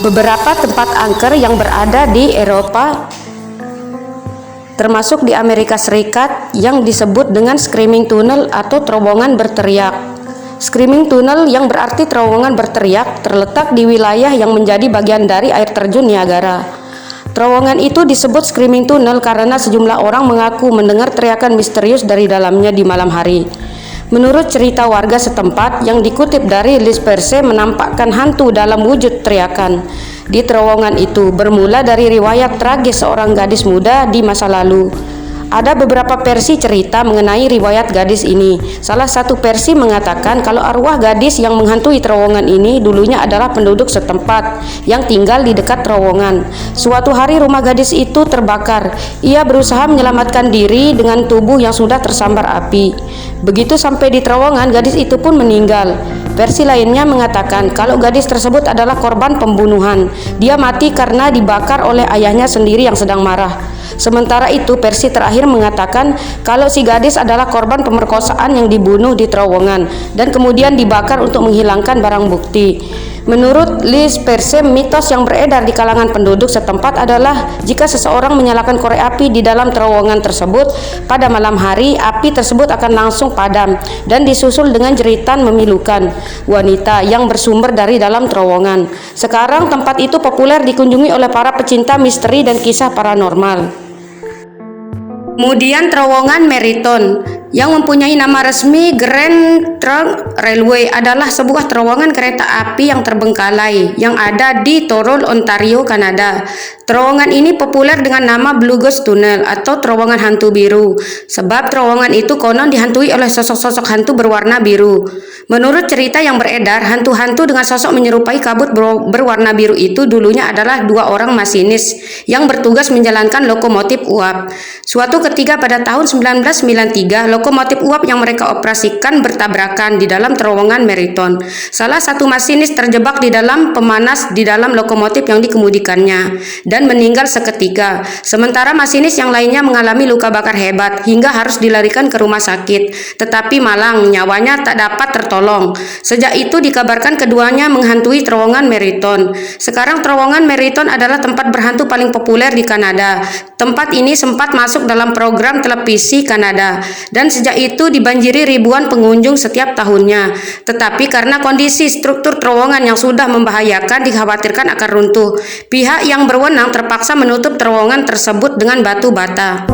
Beberapa tempat angker yang berada di Eropa, termasuk di Amerika Serikat, yang disebut dengan screaming tunnel atau terowongan berteriak. Screaming tunnel, yang berarti terowongan berteriak, terletak di wilayah yang menjadi bagian dari air terjun Niagara. Terowongan itu disebut screaming tunnel karena sejumlah orang mengaku mendengar teriakan misterius dari dalamnya di malam hari. Menurut cerita warga setempat yang dikutip dari Liz Perse, menampakkan hantu dalam wujud teriakan di terowongan itu bermula dari riwayat tragis seorang gadis muda di masa lalu. Ada beberapa versi cerita mengenai riwayat gadis ini. Salah satu versi mengatakan kalau arwah gadis yang menghantui terowongan ini dulunya adalah penduduk setempat yang tinggal di dekat terowongan. Suatu hari rumah gadis itu terbakar. Ia berusaha menyelamatkan diri dengan tubuh yang sudah tersambar api. Begitu sampai di terowongan, gadis itu pun meninggal. Versi lainnya mengatakan kalau gadis tersebut adalah korban pembunuhan. Dia mati karena dibakar oleh ayahnya sendiri yang sedang marah. Sementara itu, versi terakhir mengatakan kalau si gadis adalah korban pemerkosaan yang dibunuh di terowongan dan kemudian dibakar untuk menghilangkan barang bukti. Menurut Liz Perse, mitos yang beredar di kalangan penduduk setempat adalah jika seseorang menyalakan korek api di dalam terowongan tersebut pada malam hari, api tersebut akan langsung padam dan disusul dengan jeritan memilukan wanita yang bersumber dari dalam terowongan. Sekarang tempat itu populer dikunjungi oleh para pecinta misteri dan kisah paranormal. Kemudian terowongan Meriton, yang mempunyai nama resmi Grand Trunk Railway, adalah sebuah terowongan kereta api yang terbengkalai yang ada di Thorold, Ontario, Kanada. Terowongan ini populer dengan nama Blue Ghost Tunnel atau terowongan hantu biru, sebab terowongan itu konon dihantui oleh sosok-sosok hantu berwarna biru. Menurut cerita yang beredar, hantu-hantu dengan sosok menyerupai kabut berwarna biru itu dulunya adalah dua orang masinis yang bertugas menjalankan lokomotif uap. Suatu ketika pada tahun 1993, lokomotif uap yang mereka operasikan bertabrakan di dalam terowongan Meriton. Salah satu masinis terjebak di dalam pemanas di dalam lokomotif yang dikemudikannya dan meninggal seketika. Sementara masinis yang lainnya mengalami luka bakar hebat hingga harus dilarikan ke rumah sakit. Tetapi malang, nyawanya tak dapat tertolong. Sejak itu dikabarkan keduanya menghantui terowongan Meriton. Sekarang terowongan Meriton adalah tempat berhantu paling populer di Kanada. Tempat ini sempat masuk dalam program televisi Kanada dan sejak itu dibanjiri ribuan pengunjung setiap tahunnya. Tetapi karena kondisi struktur terowongan yang sudah membahayakan dikhawatirkan akan runtuh, pihak yang berwenang terpaksa menutup terowongan tersebut dengan batu bata.